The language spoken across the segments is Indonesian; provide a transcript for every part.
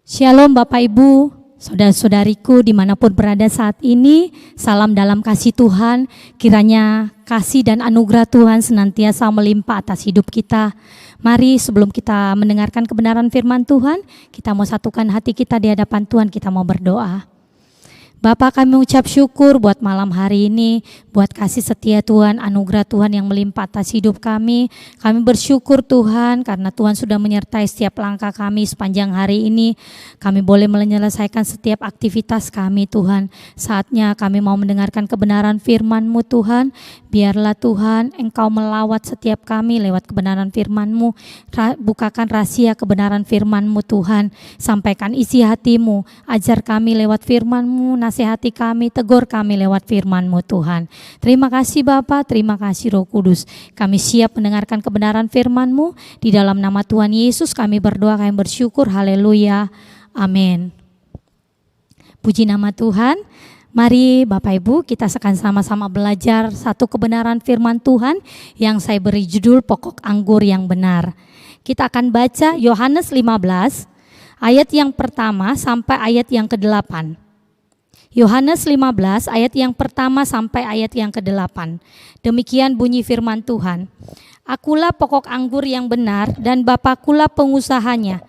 Shalom Bapak Ibu, saudara-saudariku dimanapun berada saat ini, salam dalam kasih Tuhan, kiranya kasih dan anugerah Tuhan senantiasa melimpah atas hidup kita. Mari sebelum kita mendengarkan kebenaran firman Tuhan, kita mau satukan hati kita di hadapan Tuhan, kita mau berdoa. Bapa, kami mengucap syukur buat malam hari ini, buat kasih setia Tuhan, anugerah Tuhan yang melimpah atas hidup kami. Kami bersyukur Tuhan karena Tuhan sudah menyertai setiap langkah kami sepanjang hari ini. Kami boleh menyelesaikan setiap aktivitas kami Tuhan. Saatnya kami mau mendengarkan kebenaran firman-Mu Tuhan. Biarlah Tuhan Engkau melawat setiap kami lewat kebenaran firman-Mu. Bukakan rahasia kebenaran firman-Mu Tuhan. Sampaikan isi hati-Mu, ajar kami lewat firman-Mu. Nasihati kami, tegur kami lewat firman-Mu Tuhan. Terima kasih Bapa, terima kasih Roh Kudus. Kami siap mendengarkan kebenaran firman-Mu. Di dalam nama Tuhan Yesus kami berdoa, kami bersyukur. Haleluya. Amin. Puji nama Tuhan. Mari Bapak Ibu kita akan sama-sama belajar satu kebenaran firman Tuhan yang saya beri judul pokok anggur yang benar. Kita akan baca Yohanes 15 ayat yang pertama sampai ayat yang ke-8. Yohanes 15 ayat yang pertama sampai ayat yang ke-8. Demikian bunyi firman Tuhan. Akulah pokok anggur yang benar dan Bapakulah pengusahanya.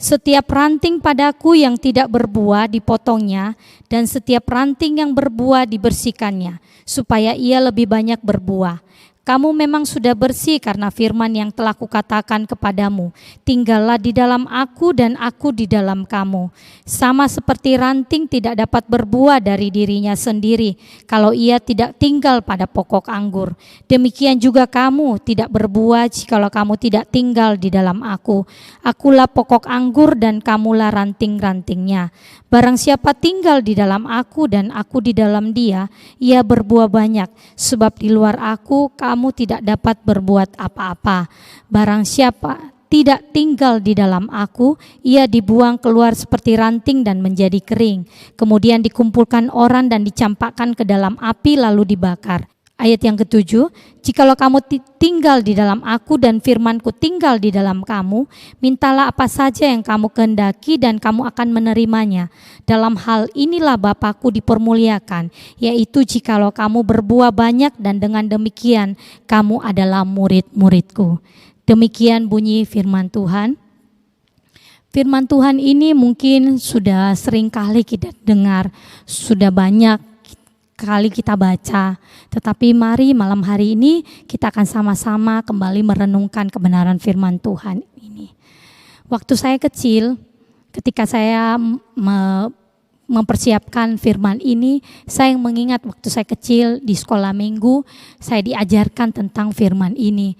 Setiap ranting padaku yang tidak berbuah dipotongnya dan setiap ranting yang berbuah dibersihkannya supaya ia lebih banyak berbuah. Kamu memang sudah bersih karena firman yang telah kukatakan kepadamu. Tinggallah di dalam aku dan aku di dalam kamu. Sama seperti ranting tidak dapat berbuah dari dirinya sendiri kalau ia tidak tinggal pada pokok anggur. Demikian juga kamu tidak berbuah jikalau kamu tidak tinggal di dalam aku. Akulah pokok anggur dan kamulah ranting-rantingnya. Barang siapa tinggal di dalam aku dan aku di dalam dia, ia berbuah banyak. Sebab di luar aku kamu tidak dapat berbuat apa-apa. Barang siapa tidak tinggal di dalam aku, ia dibuang keluar seperti ranting dan menjadi kering. Kemudian dikumpulkan orang dan dicampakkan ke dalam api lalu dibakar. Ayat yang ke-7, jikalau kamu tinggal di dalam aku dan firmanku tinggal di dalam kamu, mintalah apa saja yang kamu kehendaki dan kamu akan menerimanya. Dalam hal inilah Bapakku dipermuliakan, yaitu jikalau kamu berbuah banyak dan dengan demikian kamu adalah murid-muridku. Demikian bunyi firman Tuhan. Firman Tuhan ini mungkin sudah sering kali kita dengar, sudah banyak kali kita baca, tetapi mari malam hari ini kita akan sama-sama kembali merenungkan kebenaran firman Tuhan ini. Waktu saya kecil, ketika saya mempersiapkan firman ini, saya mengingat waktu saya kecil di sekolah minggu, saya diajarkan tentang firman ini.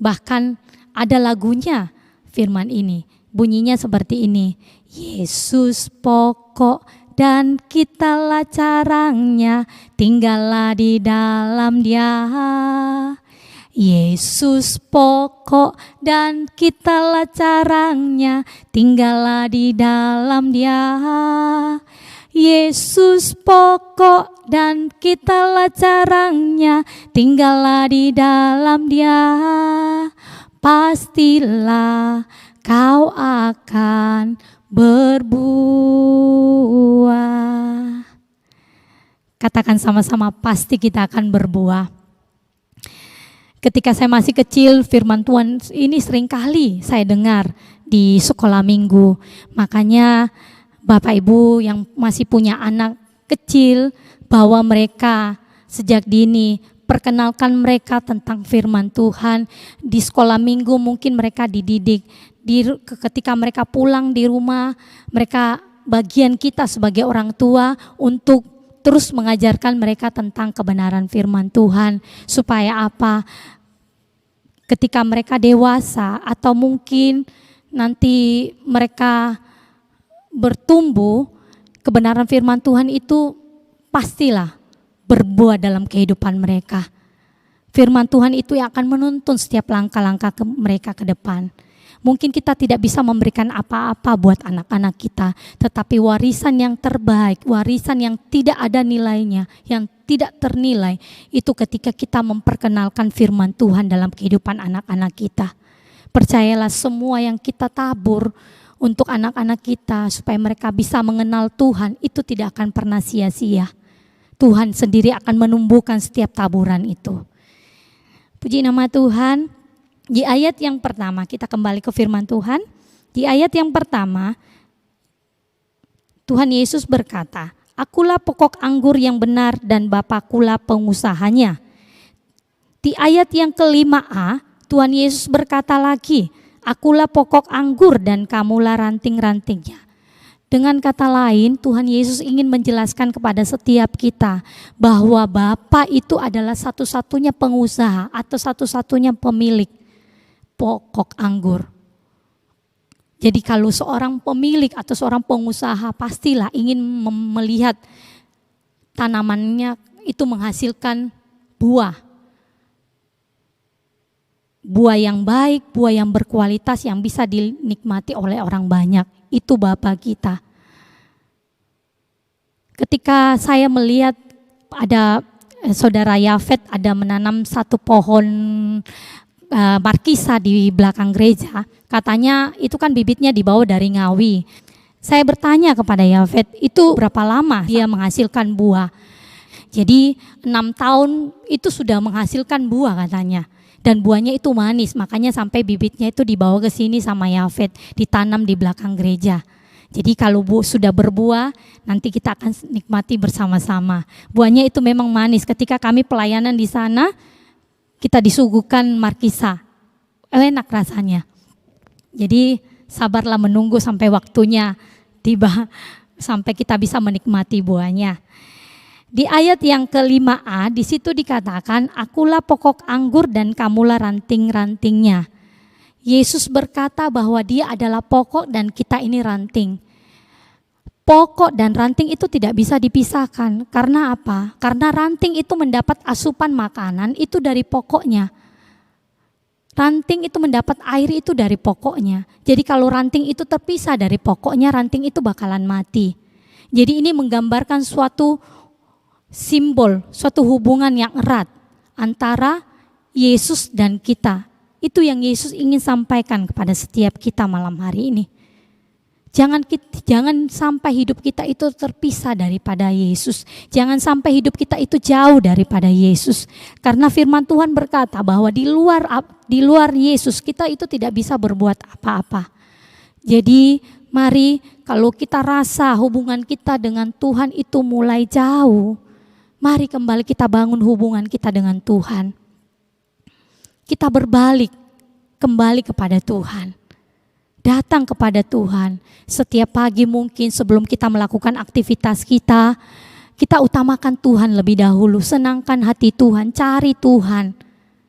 Bahkan ada lagunya firman ini, bunyinya seperti ini. Yesus pokok dan kitalah carangnya, tinggallah di dalam dia. Yesus pokok dan kitalah carangnya, tinggallah di dalam dia. Yesus pokok dan kitalah carangnya, tinggallah di dalam dia. Pastilah kau akan berbuah. Katakan sama-sama, pasti kita akan berbuah. Ketika saya masih kecil, firman Tuhan ini seringkali saya dengar di sekolah minggu. Makanya Bapak Ibu yang masih punya anak kecil, bawa mereka sejak dini, perkenalkan mereka tentang firman Tuhan. Di sekolah minggu mungkin mereka dididik. Ketika mereka pulang di rumah, mereka bagian kita sebagai orang tua untuk terus mengajarkan mereka tentang kebenaran firman Tuhan. Supaya apa? Ketika mereka dewasa atau mungkin nanti mereka bertumbuh, kebenaran firman Tuhan itu pastilah berbuah dalam kehidupan mereka. Firman Tuhan itu yang akan menuntun setiap langkah-langkah mereka ke depan. Mungkin kita tidak bisa memberikan apa-apa buat anak-anak kita, tetapi warisan yang terbaik, warisan yang tidak ada nilainya, yang tidak ternilai, itu ketika kita memperkenalkan firman Tuhan dalam kehidupan anak-anak kita. Percayalah semua yang kita tabur untuk anak-anak kita supaya mereka bisa mengenal Tuhan, itu tidak akan pernah sia-sia. Tuhan sendiri akan menumbuhkan setiap taburan itu. Puji nama Tuhan. Di ayat yang pertama, kita kembali ke firman Tuhan. Di ayat yang pertama, Tuhan Yesus berkata, "Akulah pokok anggur yang benar dan Bapakulah pengusahanya." Di ayat yang ke-5a, Tuhan Yesus berkata lagi, "Akulah pokok anggur dan kamulah ranting-rantingnya." Dengan kata lain, Tuhan Yesus ingin menjelaskan kepada setiap kita bahwa Bapa itu adalah satu-satunya pengusaha atau satu-satunya pemilik pokok anggur. Jadi kalau seorang pemilik atau seorang pengusaha pastilah ingin melihat tanamannya itu menghasilkan buah. Buah yang baik, buah yang berkualitas yang bisa dinikmati oleh orang banyak. Itu Bapa kita. Ketika saya melihat ada saudara Yafet ada menanam satu pohon markisa di belakang gereja, katanya itu kan bibitnya dibawa dari Ngawi. Saya bertanya kepada Yafet, itu berapa lama dia menghasilkan buah? Jadi 6 tahun itu sudah menghasilkan buah katanya. Dan buahnya itu manis, makanya sampai bibitnya itu dibawa ke sini sama Yafet, ditanam di belakang gereja. Jadi kalau sudah berbuah, nanti kita akan nikmati bersama-sama. Buahnya itu memang manis. Ketika kami pelayanan di sana, kita disuguhkan markisa, enak rasanya. Jadi sabarlah menunggu sampai waktunya tiba, sampai kita bisa menikmati buahnya. Di ayat yang ke-5a, di situ dikatakan, "Akulah pokok anggur dan kamulah ranting-rantingnya." Yesus berkata bahwa dia adalah pokok dan kita ini ranting. Pokok dan ranting itu tidak bisa dipisahkan. Karena apa? Karena ranting itu mendapat asupan makanan itu dari pokoknya. Ranting itu mendapat air itu dari pokoknya. Jadi kalau ranting itu terpisah dari pokoknya, ranting itu bakalan mati. Jadi ini menggambarkan suatu simbol, suatu hubungan yang erat antara Yesus dan kita. Itu yang Yesus ingin sampaikan kepada setiap kita malam hari ini. Jangan sampai hidup kita itu terpisah daripada Yesus. Jangan sampai hidup kita itu jauh daripada Yesus. Karena firman Tuhan berkata bahwa di luar Yesus kita itu tidak bisa berbuat apa-apa. Jadi mari kalau kita rasa hubungan kita dengan Tuhan itu mulai jauh, mari kembali kita bangun hubungan kita dengan Tuhan. Kita berbalik kembali kepada Tuhan. Datang kepada Tuhan. Setiap pagi mungkin sebelum kita melakukan aktivitas kita utamakan Tuhan lebih dahulu. Senangkan hati Tuhan, cari Tuhan.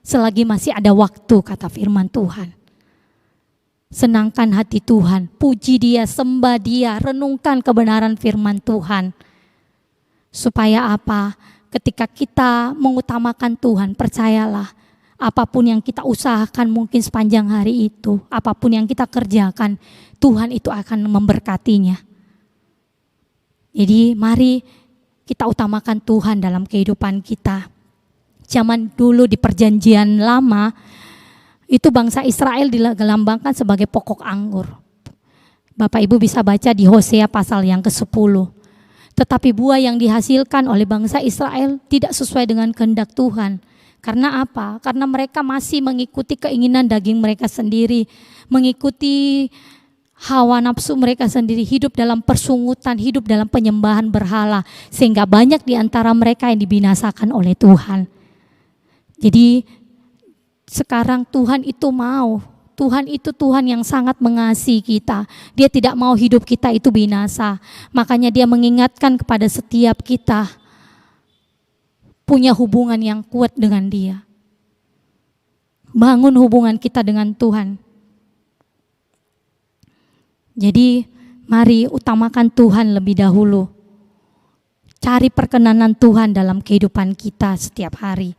Selagi masih ada waktu, kata firman Tuhan. Senangkan hati Tuhan, puji Dia, sembah Dia, renungkan kebenaran firman Tuhan. Supaya apa? Ketika kita mengutamakan Tuhan, percayalah, apapun yang kita usahakan mungkin sepanjang hari itu, apapun yang kita kerjakan, Tuhan itu akan memberkatinya. Jadi mari kita utamakan Tuhan dalam kehidupan kita. Zaman dulu di perjanjian lama, itu bangsa Israel dilambangkan sebagai pokok anggur. Bapak Ibu bisa baca di Hosea pasal yang ke-10. Tetapi buah yang dihasilkan oleh bangsa Israel tidak sesuai dengan kehendak Tuhan. Karena apa? Karena mereka masih mengikuti keinginan daging mereka sendiri, mengikuti hawa nafsu mereka sendiri, hidup dalam persungutan, hidup dalam penyembahan berhala, sehingga banyak di antara mereka yang dibinasakan oleh Tuhan. Jadi sekarang Tuhan itu Tuhan yang sangat mengasihi kita. Dia tidak mau hidup kita itu binasa. Makanya Dia mengingatkan kepada setiap kita, punya hubungan yang kuat dengan Dia. Bangun hubungan kita dengan Tuhan. Jadi mari utamakan Tuhan lebih dahulu. Cari perkenanan Tuhan dalam kehidupan kita setiap hari.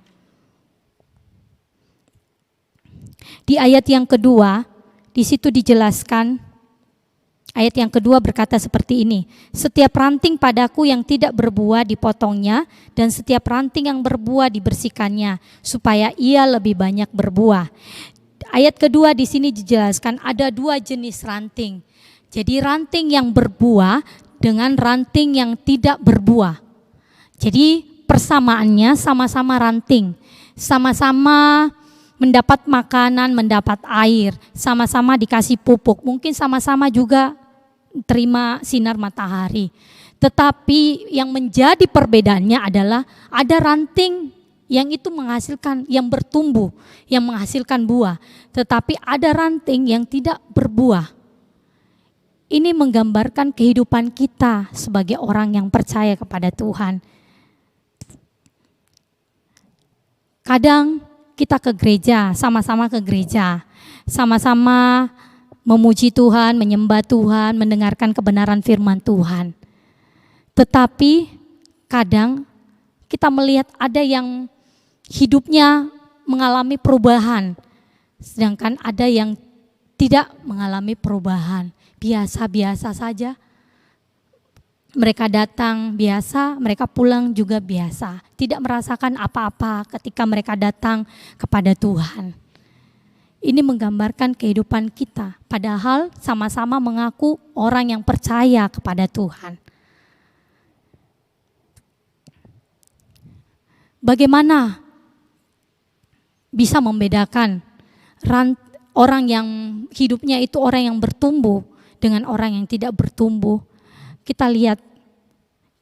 Di ayat yang kedua, di situ dijelaskan, ayat yang kedua berkata seperti ini, "Setiap ranting padaku yang tidak berbuah dipotongnya, dan setiap ranting yang berbuah dibersihkannya, supaya ia lebih banyak berbuah." Ayat kedua di sini dijelaskan ada 2 jenis ranting. Jadi ranting yang berbuah dengan ranting yang tidak berbuah. Jadi persamaannya sama-sama ranting, sama-sama mendapat makanan, mendapat air, sama-sama dikasih pupuk, mungkin sama-sama juga terima sinar matahari. Tetapi yang menjadi perbedaannya adalah ada ranting yang itu menghasilkan, yang bertumbuh, yang menghasilkan buah. Tetapi ada ranting yang tidak berbuah. Ini menggambarkan kehidupan kita sebagai orang yang percaya kepada Tuhan. Kadang kita ke gereja, sama-sama ke gereja, sama-sama memuji Tuhan, menyembah Tuhan, mendengarkan kebenaran firman Tuhan. Tetapi kadang kita melihat ada yang hidupnya mengalami perubahan, sedangkan ada yang tidak mengalami perubahan, biasa-biasa saja. Mereka datang biasa, mereka pulang juga biasa, tidak merasakan apa-apa ketika mereka datang kepada Tuhan. Ini menggambarkan kehidupan kita, padahal sama-sama mengaku orang yang percaya kepada Tuhan. Bagaimana bisa membedakan orang yang hidupnya itu orang yang bertumbuh dengan orang yang tidak bertumbuh? Kita lihat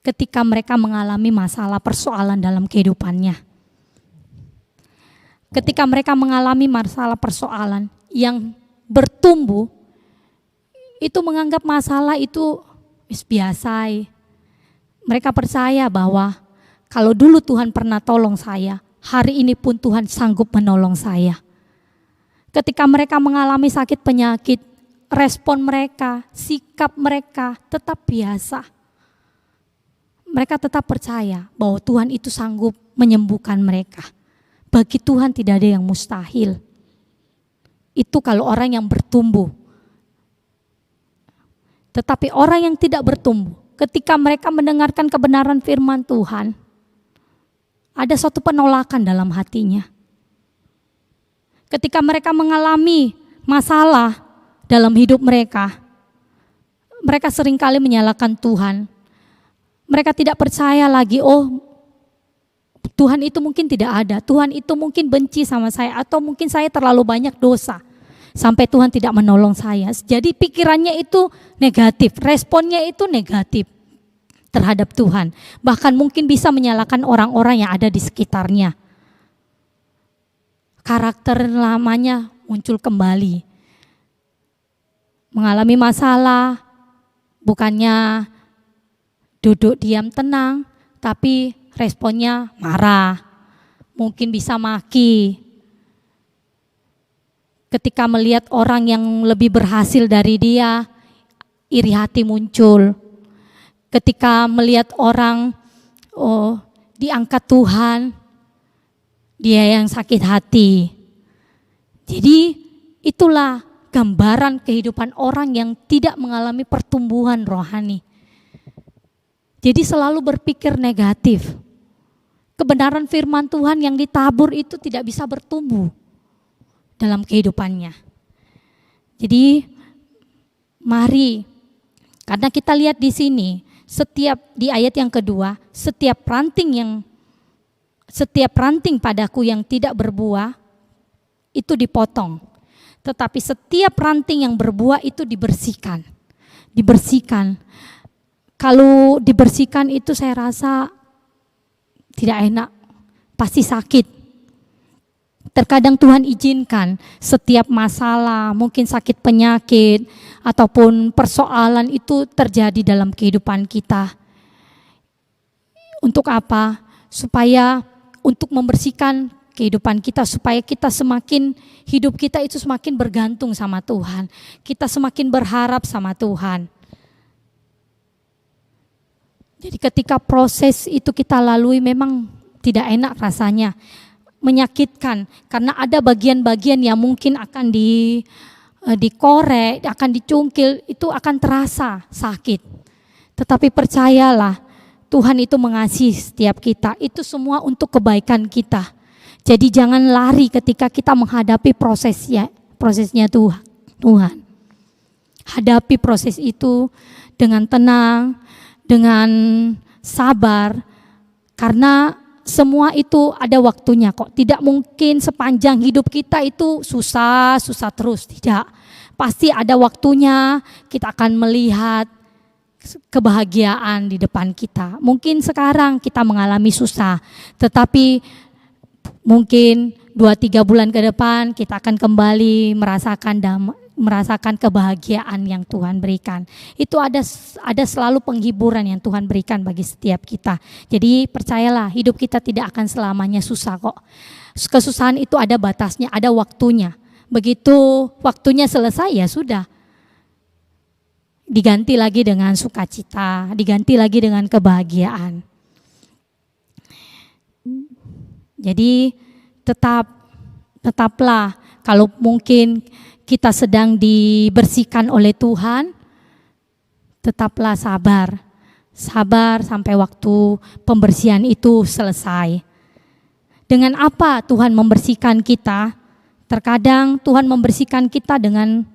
ketika mereka mengalami masalah persoalan dalam kehidupannya. Ketika mereka mengalami masalah persoalan yang bertumbuh, itu menganggap masalah itu biasa. Mereka percaya bahwa kalau dulu Tuhan pernah tolong saya, hari ini pun Tuhan sanggup menolong saya. Ketika mereka mengalami sakit penyakit, respon mereka, sikap mereka tetap biasa. Mereka tetap percaya bahwa Tuhan itu sanggup menyembuhkan mereka. Bagi Tuhan tidak ada yang mustahil. Itu kalau orang yang bertumbuh. Tetapi orang yang tidak bertumbuh, ketika mereka mendengarkan kebenaran firman Tuhan, ada suatu penolakan dalam hatinya. Ketika mereka mengalami masalah dalam hidup mereka seringkali menyalahkan Tuhan. Mereka tidak percaya lagi, oh Tuhan itu mungkin tidak ada, Tuhan itu mungkin benci sama saya, atau mungkin saya terlalu banyak dosa sampai Tuhan tidak menolong saya. Jadi pikirannya itu negatif, responnya itu negatif terhadap Tuhan. Bahkan mungkin bisa menyalahkan orang-orang yang ada di sekitarnya. Karakter lamanya muncul kembali. Mengalami masalah, bukannya duduk diam tenang, tapi responnya marah, mungkin bisa maki. Ketika melihat orang yang lebih berhasil dari dia, iri hati muncul. Ketika melihat orang diangkat Tuhan, dia yang sakit hati. Jadi itulah gambaran kehidupan orang yang tidak mengalami pertumbuhan rohani. Jadi selalu berpikir negatif. Kebenaran firman Tuhan yang ditabur itu tidak bisa bertumbuh dalam kehidupannya. Jadi mari, karena kita lihat di sini, di ayat yang kedua, setiap ranting padaku yang tidak berbuah itu dipotong. Tetapi setiap ranting yang berbuah itu dibersihkan. Kalau dibersihkan itu saya rasa tidak enak, pasti sakit. Terkadang Tuhan izinkan setiap masalah, mungkin sakit penyakit, ataupun persoalan itu terjadi dalam kehidupan kita. Untuk apa? Supaya untuk membersihkan kehidupan kita, supaya kita hidup kita itu semakin bergantung sama Tuhan. Kita semakin berharap sama Tuhan. Jadi ketika proses itu kita lalui memang tidak enak rasanya, menyakitkan. Karena ada bagian-bagian yang mungkin akan dikorek, akan dicungkil, itu akan terasa sakit. Tetapi percayalah, Tuhan itu mengasihi setiap kita, itu semua untuk kebaikan kita. Jadi jangan lari ketika kita menghadapi prosesnya Tuhan. Hadapi proses itu dengan tenang, dengan sabar, karena semua itu ada waktunya kok. Tidak mungkin sepanjang hidup kita itu susah terus, tidak. Pasti ada waktunya kita akan melihat kebahagiaan di depan kita. Mungkin sekarang kita mengalami susah, tetapi mungkin 2-3 bulan ke depan kita akan kembali merasakan kebahagiaan yang Tuhan berikan. Itu ada selalu penghiburan yang Tuhan berikan bagi setiap kita. Jadi percayalah, hidup kita tidak akan selamanya susah kok. Kesusahan itu ada batasnya, ada waktunya. Begitu waktunya selesai ya sudah. Diganti lagi dengan sukacita, diganti lagi dengan kebahagiaan. Jadi tetaplah, kalau mungkin kita sedang dibersihkan oleh Tuhan, tetaplah sabar sampai waktu pembersihan itu selesai. Dengan apa Tuhan membersihkan kita? Terkadang Tuhan membersihkan kita dengan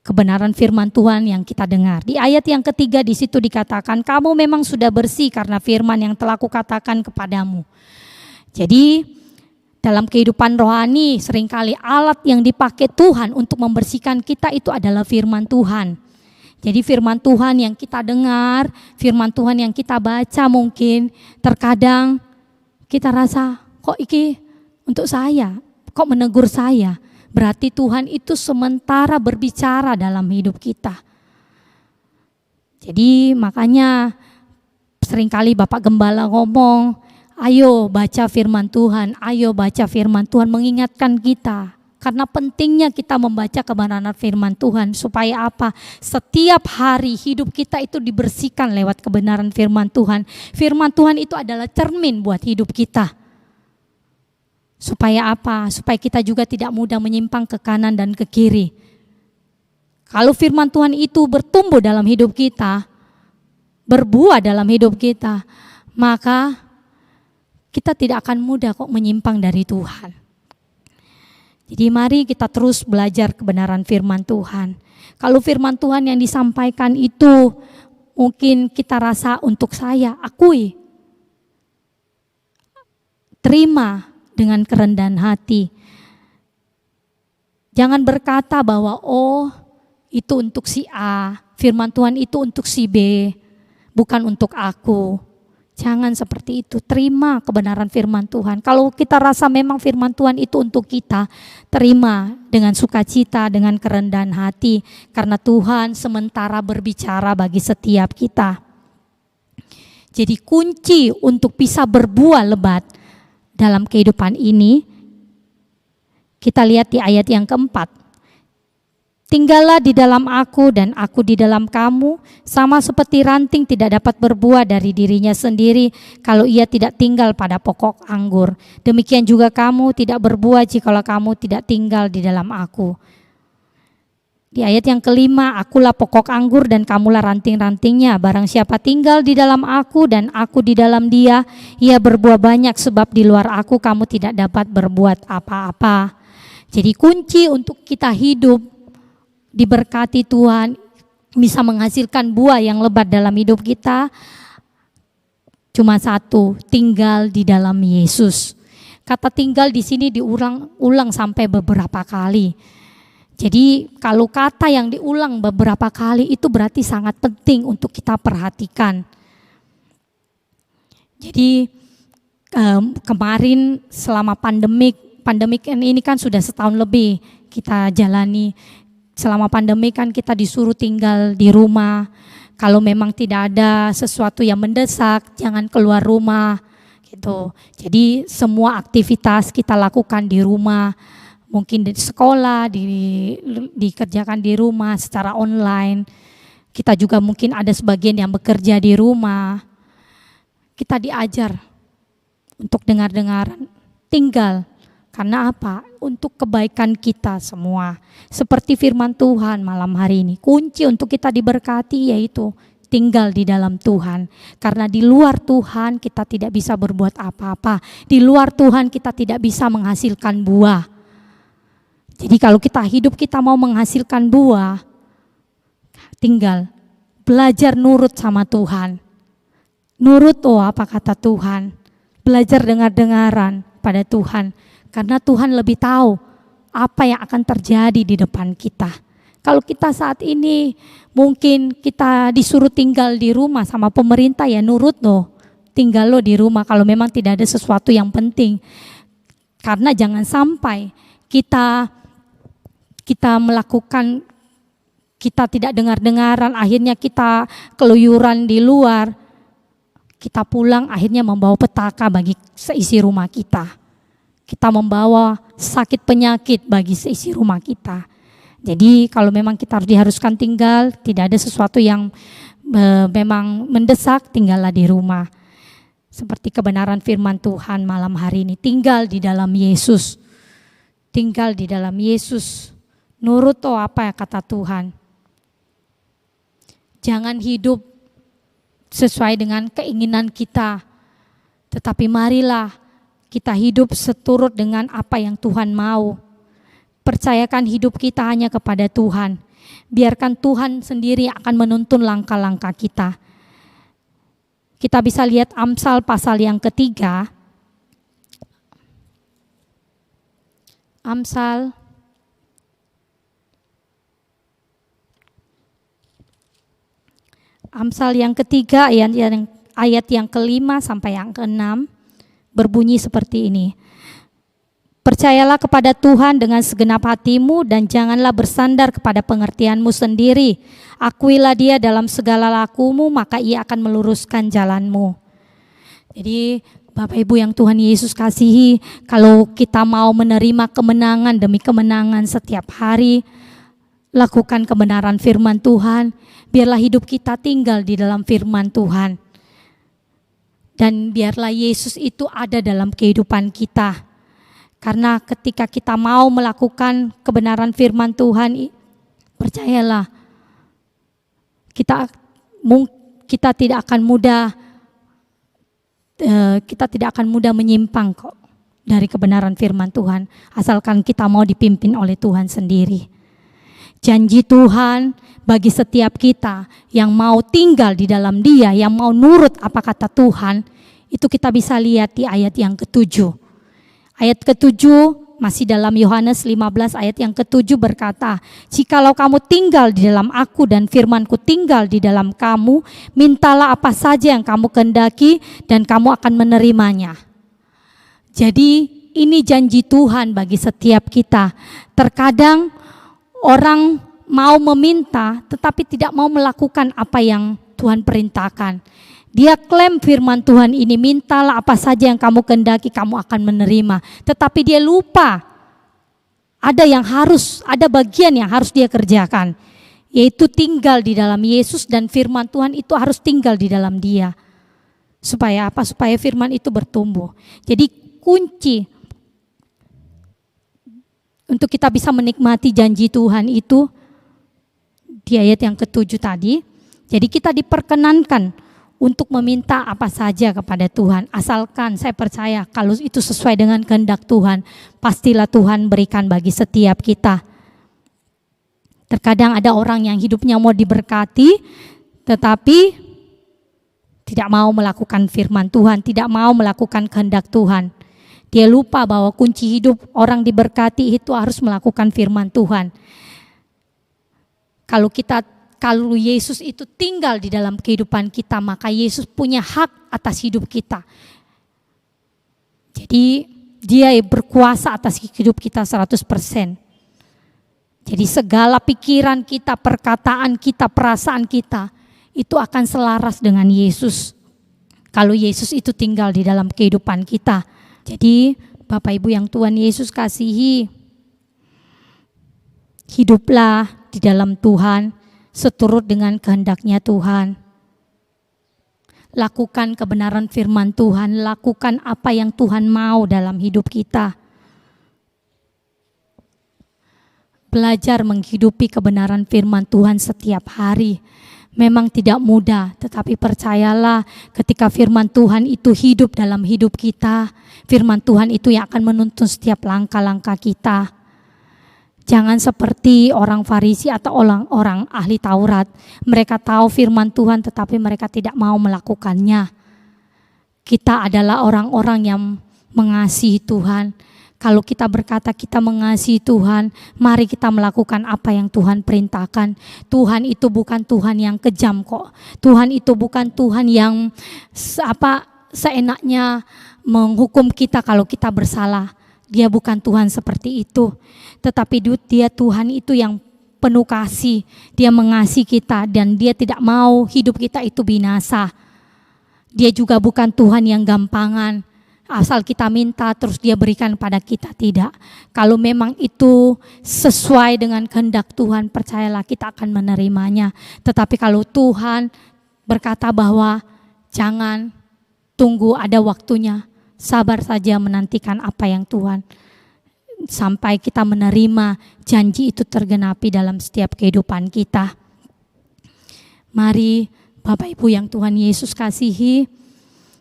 kebenaran firman Tuhan yang kita dengar. Di ayat yang ketiga di situ dikatakan, kamu memang sudah bersih karena firman yang telah kukatakan kepadamu. Jadi dalam kehidupan rohani seringkali alat yang dipakai Tuhan untuk membersihkan kita itu adalah firman Tuhan. Jadi firman Tuhan yang kita dengar, firman Tuhan yang kita baca, mungkin terkadang kita rasa kok iki untuk saya, kok menegur saya. Berarti Tuhan itu sementara berbicara dalam hidup kita. Jadi makanya seringkali Bapak Gembala ngomong, ayo baca firman Tuhan, ayo baca firman Tuhan, mengingatkan kita. Karena pentingnya kita membaca kebenaran firman Tuhan, supaya apa? Setiap hari hidup kita itu dibersihkan lewat kebenaran firman Tuhan. Firman Tuhan itu adalah cermin buat hidup kita. Supaya apa? Supaya kita juga tidak mudah menyimpang ke kanan dan ke kiri. Kalau firman Tuhan itu bertumbuh dalam hidup kita, berbuah dalam hidup kita, maka kita tidak akan mudah kok menyimpang dari Tuhan. Jadi mari kita terus belajar kebenaran firman Tuhan. Kalau firman Tuhan yang disampaikan itu mungkin kita rasa untuk saya, akui. Terima dengan kerendahan hati. Jangan berkata bahwa itu untuk si A, firman Tuhan itu untuk si B, bukan untuk aku. Jangan seperti itu, terima kebenaran firman Tuhan. Kalau kita rasa memang firman Tuhan itu untuk kita, terima dengan sukacita, dengan kerendahan hati. Karena Tuhan sementara berbicara bagi setiap kita. Jadi kunci untuk bisa berbuah lebat dalam kehidupan ini, kita lihat di ayat yang keempat. Tinggallah di dalam aku dan aku di dalam kamu, sama seperti ranting tidak dapat berbuah dari dirinya sendiri kalau ia tidak tinggal pada pokok anggur. Demikian juga kamu tidak berbuah jikalau kamu tidak tinggal di dalam aku. Di ayat yang kelima, akulah pokok anggur dan kamulah ranting-rantingnya. Barang siapa tinggal di dalam aku dan aku di dalam dia, ia berbuah banyak, sebab di luar aku kamu tidak dapat berbuat apa-apa. Jadi kunci untuk kita hidup diberkati Tuhan, bisa menghasilkan buah yang lebat dalam hidup kita, cuma satu, tinggal di dalam Yesus. Kata tinggal di sini diulang sampai beberapa kali. Jadi kalau kata yang diulang beberapa kali itu berarti sangat penting untuk kita perhatikan. Jadi kemarin selama pandemik ini kan sudah setahun lebih kita jalani. Selama pandemi kan kita disuruh tinggal di rumah. Kalau memang tidak ada sesuatu yang mendesak, jangan keluar rumah gitu. Jadi semua aktivitas kita lakukan di rumah. Mungkin di sekolah, dikerjakan di rumah secara online. Kita juga mungkin ada sebagian yang bekerja di rumah. Kita diajar untuk dengar-dengaran, tinggal. Karena apa? Untuk kebaikan kita semua. Seperti firman Tuhan malam hari ini. Kunci untuk kita diberkati yaitu tinggal di dalam Tuhan. Karena di luar Tuhan kita tidak bisa berbuat apa-apa. Di luar Tuhan kita tidak bisa menghasilkan buah. Jadi kalau kita hidup kita mau menghasilkan buah, tinggal, belajar nurut sama Tuhan. Nurut apa kata Tuhan. Belajar dengar-dengaran pada Tuhan. Karena Tuhan lebih tahu apa yang akan terjadi di depan kita. Kalau kita saat ini mungkin kita disuruh tinggal di rumah sama pemerintah, ya nurut tinggal di rumah kalau memang tidak ada sesuatu yang penting. Karena jangan sampai kita melakukan, kita tidak dengar-dengaran, akhirnya kita keluyuran di luar, kita pulang akhirnya membawa petaka bagi seisi rumah kita. Kita membawa sakit penyakit bagi seisi rumah kita. Jadi kalau memang kita diharuskan tinggal, tidak ada sesuatu yang memang mendesak, tinggallah di rumah. Seperti kebenaran firman Tuhan malam hari ini, tinggal di dalam Yesus. Tinggal di dalam Yesus. Nurut apa ya kata Tuhan. Jangan hidup sesuai dengan keinginan kita. Tetapi marilah kita hidup seturut dengan apa yang Tuhan mau. Percayakan hidup kita hanya kepada Tuhan. Biarkan Tuhan sendiri akan menuntun langkah-langkah kita. Kita bisa lihat Amsal pasal yang ketiga. Amsal yang ketiga ayat yang kelima sampai yang keenam berbunyi seperti ini. Percayalah kepada Tuhan dengan segenap hatimu dan janganlah bersandar kepada pengertianmu sendiri. Akuilah Dia dalam segala lakumu, maka Ia akan meluruskan jalanmu. Jadi Bapak Ibu yang Tuhan Yesus kasihi, kalau kita mau menerima kemenangan demi kemenangan setiap hari, lakukan kebenaran firman Tuhan, biarlah hidup kita tinggal di dalam firman Tuhan. Dan biarlah Yesus itu ada dalam kehidupan kita. Karena ketika kita mau melakukan kebenaran firman Tuhan, percayalah, kita tidak akan mudah menyimpang kok dari kebenaran firman Tuhan, asalkan kita mau dipimpin oleh Tuhan sendiri. Janji Tuhan bagi setiap kita yang mau tinggal di dalam Dia, yang mau nurut apa kata Tuhan, itu kita bisa lihat di ayat yang ke-7. Ayat ke-7 masih dalam Yohanes 15 ayat yang ke-7 berkata, "Jikalau kamu tinggal di dalam aku dan firmanku tinggal di dalam kamu, mintalah apa saja yang kamu kehendaki dan kamu akan menerimanya." Jadi ini janji Tuhan bagi setiap kita. Terkadang orang mau meminta tetapi tidak mau melakukan apa yang Tuhan perintahkan. Dia klaim firman Tuhan ini, mintalah apa saja yang kamu kehendaki, kamu akan menerima. Tetapi dia lupa, ada bagian yang harus dia kerjakan, yaitu tinggal di dalam Yesus, dan firman Tuhan itu harus tinggal di dalam dia. Supaya apa? Supaya firman itu bertumbuh. Jadi kunci untuk kita bisa menikmati janji Tuhan itu di ayat yang ke-7 tadi. Jadi kita diperkenankan untuk meminta apa saja kepada Tuhan. Asalkan saya percaya kalau itu sesuai dengan kehendak Tuhan, pastilah Tuhan berikan bagi setiap kita. Terkadang ada orang yang hidupnya mau diberkati, tetapi tidak mau melakukan firman Tuhan, tidak mau melakukan kehendak Tuhan. Dia lupa bahwa kunci hidup orang diberkati itu harus melakukan firman Tuhan. Kalau Yesus itu tinggal di dalam kehidupan kita, maka Yesus punya hak atas hidup kita. Jadi Dia berkuasa atas hidup kita 100%. Jadi segala pikiran kita, perkataan kita, perasaan kita, itu akan selaras dengan Yesus. Kalau Yesus itu tinggal di dalam kehidupan kita. Jadi Bapak Ibu yang Tuhan Yesus kasihi, hiduplah di dalam Tuhan, seturut dengan kehendaknya Tuhan. Lakukan kebenaran firman Tuhan, lakukan apa yang Tuhan mau dalam hidup kita. Belajar menghidupi kebenaran firman Tuhan setiap hari. Memang tidak mudah, tetapi percayalah ketika firman Tuhan itu hidup dalam hidup kita, firman Tuhan itu yang akan menuntun setiap langkah-langkah kita. Jangan seperti orang Farisi atau orang ahli Taurat. Mereka tahu firman Tuhan tetapi mereka tidak mau melakukannya. Kita adalah orang-orang yang mengasihi Tuhan. Kalau kita berkata kita mengasihi Tuhan, mari kita melakukan apa yang Tuhan perintahkan. Tuhan itu bukan Tuhan yang kejam kok. Tuhan itu bukan Tuhan yang seenaknya menghukum kita kalau kita bersalah. Dia bukan Tuhan seperti itu. Tetapi dia Tuhan itu yang penuh kasih. Dia mengasihi kita dan dia tidak mau hidup kita itu binasa. Dia juga bukan Tuhan yang gampangan. Asal kita minta terus dia berikan pada kita, tidak. Kalau memang itu sesuai dengan kehendak Tuhan, percayalah kita akan menerimanya. Tetapi kalau Tuhan berkata bahwa jangan, tunggu ada waktunya, sabar saja menantikan apa yang Tuhan, sampai kita menerima janji itu tergenapi dalam setiap kehidupan kita. Mari Bapak Ibu yang Tuhan Yesus kasihi,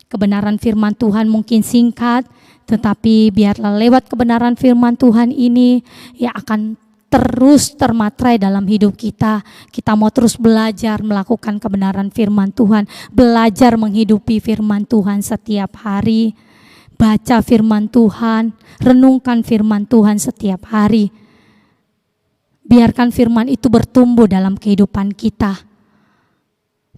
kebenaran firman Tuhan mungkin singkat, tetapi biarlah lewat kebenaran firman Tuhan ini ya akan terus termatrai dalam hidup kita. Kita mau terus belajar melakukan kebenaran firman Tuhan, belajar menghidupi firman Tuhan setiap hari. Baca firman Tuhan, renungkan firman Tuhan setiap hari. Biarkan firman itu bertumbuh dalam kehidupan kita.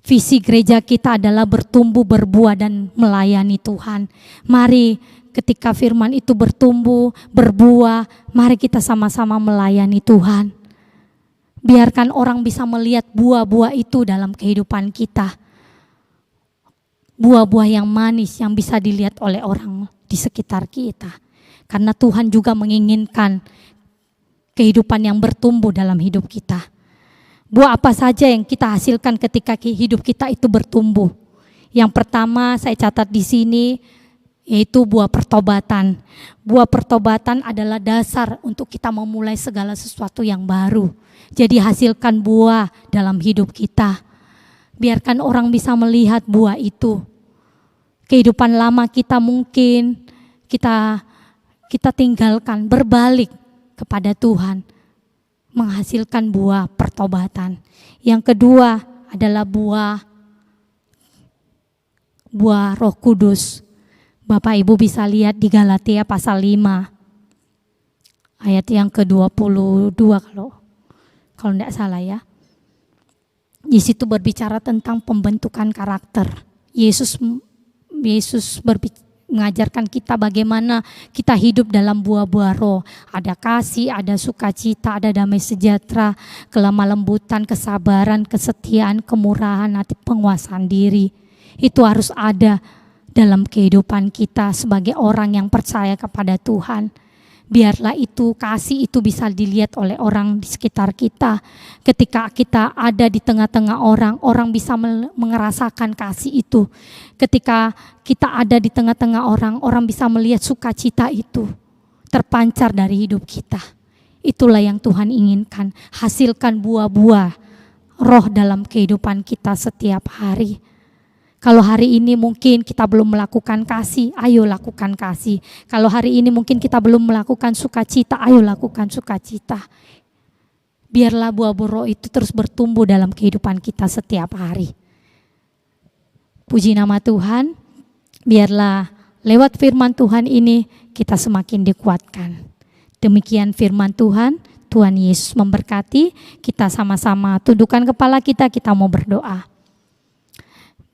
Visi gereja kita adalah bertumbuh, berbuah, dan melayani Tuhan. Mari ketika firman itu bertumbuh, berbuah, mari kita sama-sama melayani Tuhan. Biarkan orang bisa melihat buah-buah itu dalam kehidupan kita. Buah-buah yang manis yang bisa dilihat oleh orang di sekitar kita. Karena Tuhan juga menginginkan kehidupan yang bertumbuh dalam hidup kita. Buah apa saja yang kita hasilkan ketika hidup kita itu bertumbuh? Yang pertama saya catat di sini yaitu buah pertobatan. Buah pertobatan adalah dasar untuk kita memulai segala sesuatu yang baru. Jadi hasilkan buah dalam hidup kita. Biarkan orang bisa melihat buah itu. Kehidupan lama kita mungkin kita tinggalkan, berbalik kepada Tuhan, menghasilkan buah pertobatan. Yang kedua adalah buah Roh Kudus. Bapak Ibu bisa lihat di Galatia pasal 5 ayat yang ke-22 kalau tidak salah ya. Di situ berbicara tentang pembentukan karakter. Yesus mengajarkan kita bagaimana kita hidup dalam buah-buah roh. Ada kasih, ada sukacita, ada damai sejahtera, kelemah lembutan, kesabaran, kesetiaan, kemurahan hati, penguasaan diri. Itu harus ada dalam kehidupan kita sebagai orang yang percaya kepada Tuhan. Biarlah itu kasih itu bisa dilihat oleh orang di sekitar kita. Ketika kita ada di tengah-tengah orang, orang bisa merasakan kasih itu. Ketika kita ada di tengah-tengah orang, orang bisa melihat sukacita itu terpancar dari hidup kita. Itulah yang Tuhan inginkan. Hasilkan buah-buah roh dalam kehidupan kita setiap hari. Kalau hari ini mungkin kita belum melakukan kasih, ayo lakukan kasih. Kalau hari ini mungkin kita belum melakukan sukacita, ayo lakukan sukacita. Biarlah buah-buah roh itu terus bertumbuh dalam kehidupan kita setiap hari. Puji nama Tuhan, biarlah lewat firman Tuhan ini kita semakin dikuatkan. Demikian firman Tuhan, Tuhan Yesus memberkati. Kita sama-sama tundukkan kepala kita mau berdoa.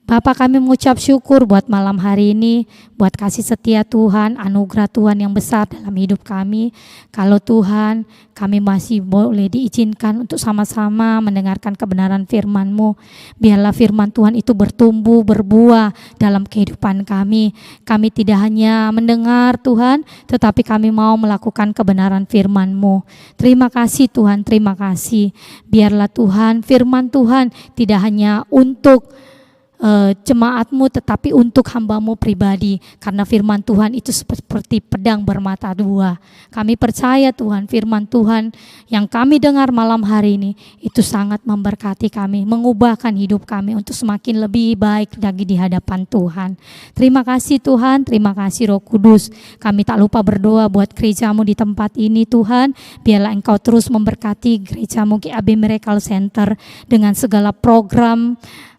Bapa, kami mengucap syukur buat malam hari ini, buat kasih setia Tuhan, anugerah Tuhan yang besar dalam hidup kami. Kalau Tuhan, kami masih boleh diizinkan untuk sama-sama mendengarkan kebenaran firman-Mu. Biarlah firman Tuhan itu bertumbuh, berbuah dalam kehidupan kami. Kami tidak hanya mendengar Tuhan, tetapi kami mau melakukan kebenaran firman-Mu. Terima kasih Tuhan, terima kasih. Biarlah Tuhan, firman Tuhan tidak hanya untuk jemaat-Mu, tetapi untuk hamba-Mu pribadi. Karena firman Tuhan itu seperti pedang bermata dua. Kami percaya Tuhan, firman Tuhan yang kami dengar malam hari ini itu sangat memberkati kami, mengubahkan hidup kami untuk semakin lebih baik lagi di hadapan Tuhan. Terima kasih Tuhan, terima kasih Roh Kudus. Kami tak lupa berdoa buat gereja-Mu di tempat ini Tuhan. Biarlah Engkau terus memberkati gereja-Mu GAB Miracle Center dengan segala program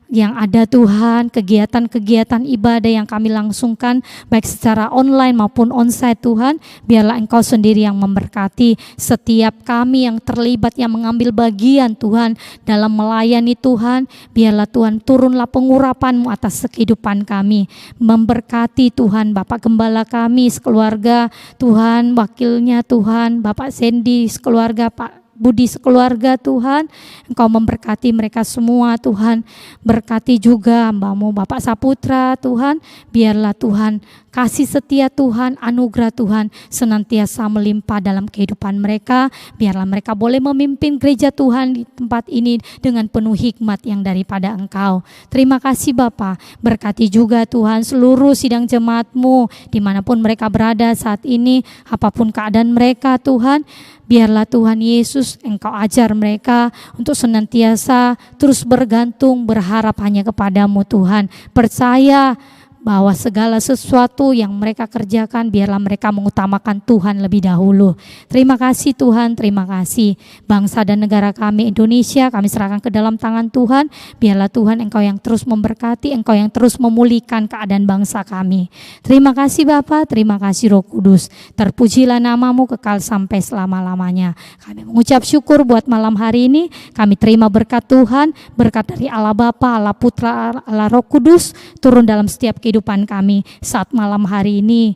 yang ada Tuhan, kegiatan-kegiatan ibadah yang kami langsungkan baik secara online maupun onsite Tuhan. Biarlah Engkau sendiri yang memberkati setiap kami yang terlibat, yang mengambil bagian Tuhan dalam melayani Tuhan. Biarlah Tuhan turunlah pengurapan-Mu atas kehidupan kami, memberkati Tuhan Bapak Gembala kami sekeluarga Tuhan, wakilnya Tuhan Bapak Sandy sekeluarga, Pak Budi sekeluarga Tuhan. Engkau memberkati mereka semua Tuhan. Berkati juga hamba-Mu Bapak Saputra Tuhan. Biarlah Tuhan kasih setia Tuhan, anugerah Tuhan senantiasa melimpah dalam kehidupan mereka. Biarlah mereka boleh memimpin gereja Tuhan di tempat ini dengan penuh hikmat yang daripada Engkau. Terima kasih Bapa. Berkati juga Tuhan seluruh sidang jemaat-Mu dimanapun mereka berada saat ini, apapun keadaan mereka Tuhan. Biarlah Tuhan Yesus Engkau ajar mereka untuk senantiasa terus bergantung, berharap hanya kepadamu Tuhan. Percaya bahwa segala sesuatu yang mereka kerjakan biarlah mereka mengutamakan Tuhan lebih dahulu. Terima kasih Tuhan, terima kasih. Bangsa dan negara kami Indonesia kami serahkan ke dalam tangan Tuhan. Biarlah Tuhan Engkau yang terus memberkati, Engkau yang terus memulihkan keadaan bangsa kami. Terima kasih Bapa, terima kasih Roh Kudus. Terpujilah nama-Mu kekal sampai selama-lamanya. Kami mengucap syukur buat malam hari ini. Kami terima berkat Tuhan, berkat dari Allah Bapa, Allah Putra, Allah Roh Kudus turun dalam setiap kehidupan kami saat malam hari ini.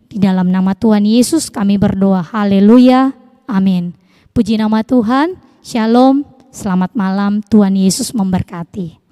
Di dalam nama Tuhan Yesus kami berdoa. Haleluya. Amin. Puji nama Tuhan. Shalom. Selamat malam. Tuhan Yesus memberkati.